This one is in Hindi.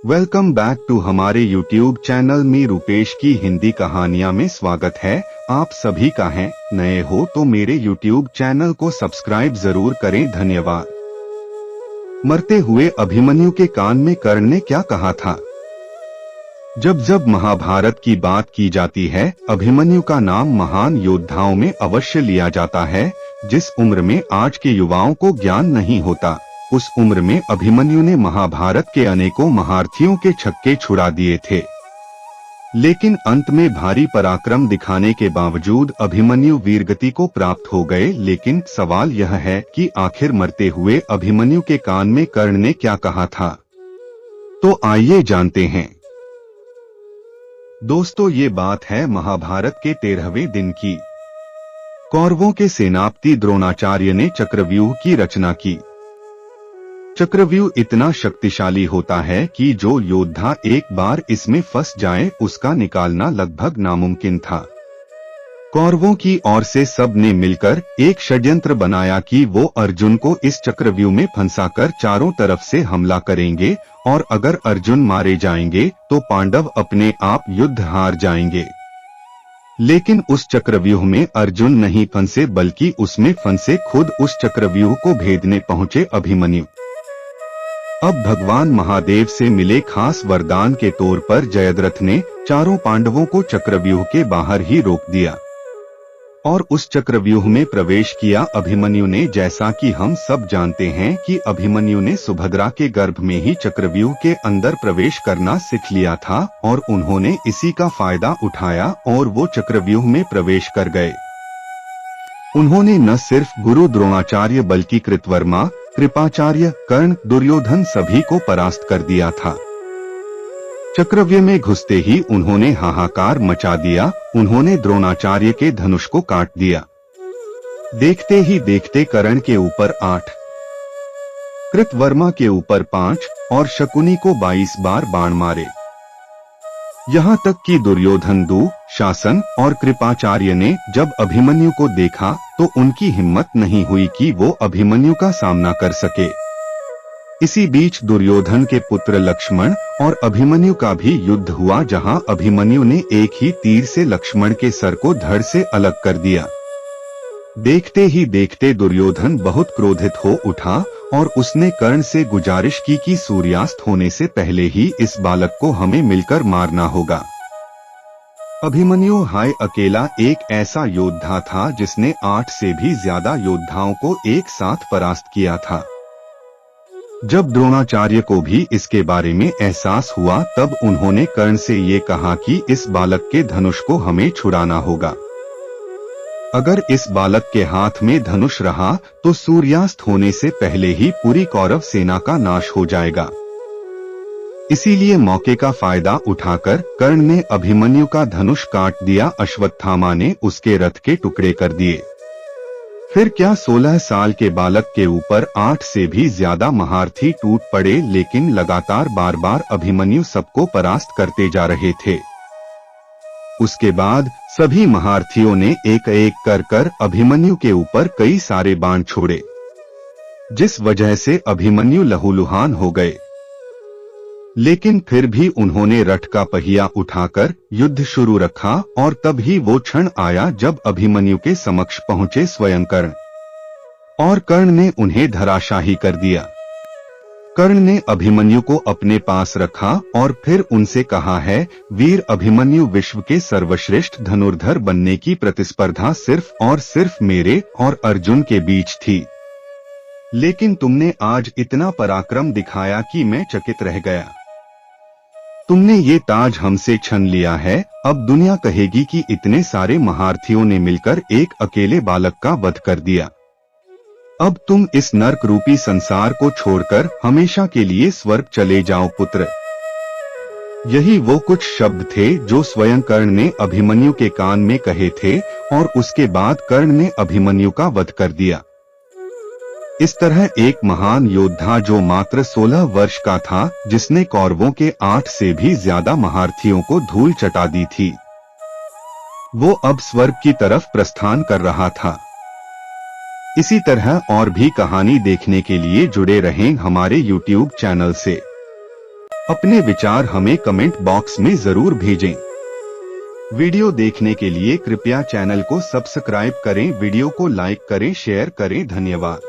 वेलकम बैक टू हमारे यूट्यूब चैनल में रूपेश की हिंदी कहानियां में स्वागत है। आप सभी का है, नए हो तो मेरे यूट्यूब चैनल को सब्सक्राइब जरूर करें, धन्यवाद। मरते हुए अभिमन्यु के कान में कर्ण ने क्या कहा था? जब जब महाभारत की बात की जाती है, अभिमन्यु का नाम महान योद्धाओं में अवश्य लिया जाता है। जिस उम्र में आज के युवाओं को ज्ञान नहीं होता, उस उम्र में अभिमन्यु ने महाभारत के अनेकों महारथियों के छक्के छुड़ा दिए थे। लेकिन अंत में भारी पराक्रम दिखाने के बावजूद अभिमन्यु वीरगति को प्राप्त हो गए। लेकिन सवाल यह है कि आखिर मरते हुए अभिमन्यु के कान में कर्ण ने क्या कहा था? तो आइए जानते हैं। दोस्तों, ये बात है महाभारत के 13वें दिन की। कौरवों के सेनापति द्रोणाचार्य ने चक्रव्यूह की रचना की। चक्रव्यूह इतना शक्तिशाली होता है कि जो योद्धा एक बार इसमें फंस जाए उसका निकालना लगभग नामुमकिन था। कौरवों की ओर से सब ने मिलकर एक षड्यंत्र बनाया कि वो अर्जुन को इस चक्रव्यूह में फंसाकर चारों तरफ से हमला करेंगे और अगर अर्जुन मारे जाएंगे तो पांडव अपने आप युद्ध हार जाएंगे। लेकिन उस चक्रव्यूह में अर्जुन नहीं फंसे, बल्कि उसमें फंसे खुद उस चक्रव्यूह को भेदने पहुंचे अभिमन्यु। अब भगवान महादेव से मिले खास वरदान के तौर पर जयद्रथ ने चारों पांडवों को चक्रव्यूह के बाहर ही रोक दिया और उस चक्रव्यूह में प्रवेश किया। अभिमन्यु ने, जैसा कि हम सब जानते हैं कि अभिमन्यु ने सुभद्रा के गर्भ में ही चक्रव्यूह के अंदर प्रवेश करना सीख लिया था और उन्होंने इसी का फायदा उठाया और वो चक्रव्यूह में प्रवेश कर गए। उन्होंने न सिर्फ गुरु द्रोणाचार्य बल्कि कृतवर्मा, कृपाचार्य, कर्ण, दुर्योधन सभी को परास्त कर दिया था। चक्रव्यूह में घुसते ही उन्होंने हाहाकार मचा दिया। उन्होंने द्रोणाचार्य के धनुष को काट दिया। देखते ही देखते कर्ण के ऊपर 8, कृतवर्मा के ऊपर 5 और शकुनी को 22 बार बाण मारे। यहाँ तक कि दुर्योधन, शासन और कृपाचार्य ने जब अभिमन्यु को देखा तो उनकी हिम्मत नहीं हुई कि वो अभिमन्यु का सामना कर सके। इसी बीच दुर्योधन के पुत्र लक्ष्मण और अभिमन्यु का भी युद्ध हुआ, जहां अभिमन्यु ने एक ही तीर से लक्ष्मण के सर को धड़ से अलग कर दिया। देखते ही देखते दुर्योधन बहुत क्रोधित हो उठा और उसने कर्ण से गुजारिश की कि सूर्यास्त होने से पहले ही इस बालक को हमें मिलकर मारना होगा। अभिमन्यु अकेला एक ऐसा योद्धा था जिसने 8 से भी ज्यादा योद्धाओं को एक साथ परास्त किया था। जब द्रोणाचार्य को भी इसके बारे में एहसास हुआ तब उन्होंने कर्ण से ये कहा कि इस बालक के धनुष को हमें छुड़ाना होगा। अगर इस बालक के हाथ में धनुष रहा तो सूर्यास्त होने से पहले ही पूरी कौरव सेना का नाश हो जाएगा। इसीलिए मौके का फायदा उठाकर कर्ण ने अभिमन्यु का धनुष काट दिया। अश्वत्थामा ने उसके रथ के टुकड़े कर दिए। फिर क्या 16 साल के बालक के ऊपर 8 से भी ज्यादा महारथी टूट पड़े, लेकिन लगातार बार बार अभिमन्यु सबको परास्त करते जा रहे थे। उसके बाद सभी महारथियों ने एक एक कर अभिमन्यु के ऊपर कई सारे बाण छोड़े, जिस वजह से अभिमन्यु लहूलुहान हो गए। लेकिन फिर भी उन्होंने रथ का पहिया उठाकर युद्ध शुरू रखा और तब ही वो क्षण आया जब अभिमन्यु के समक्ष पहुंचे स्वयं कर्ण, और कर्ण ने उन्हें धराशाही कर दिया। कर्ण ने अभिमन्यु को अपने पास रखा और फिर उनसे कहा है, वीर अभिमन्यु, विश्व के सर्वश्रेष्ठ धनुर्धर बनने की प्रतिस्पर्धा सिर्फ और सिर्फ मेरे और अर्जुन के बीच थी। लेकिन तुमने आज इतना पराक्रम दिखाया कि मैं चकित रह गया। तुमने ये ताज हमसे छीन लिया है। अब दुनिया कहेगी कि इतने सारे महारथियों ने मिलकर एक अकेले बालक का वध कर दिया। अब तुम इस नर्क रूपी संसार को छोड़कर हमेशा के लिए स्वर्ग चले जाओ पुत्र। यही वो कुछ शब्द थे जो स्वयं कर्ण ने अभिमन्यु के कान में कहे थे और उसके बाद कर्ण ने अभिमन्यु का वध कर दिया। इस तरह एक महान योद्धा जो मात्र 16 वर्ष का था, जिसने कौरवों के 8 से भी ज्यादा महारथियों को धूल चटा दी थी, वो अब स्वर्ग की तरफ प्रस्थान कर रहा था। इसी तरह और भी कहानी देखने के लिए जुड़े रहें हमारे YouTube चैनल से। अपने विचार हमें कमेंट बॉक्स में जरूर भेजें। वीडियो देखने के लिए कृपया चैनल को सब्सक्राइब करें, वीडियो को लाइक करें, शेयर करें। धन्यवाद।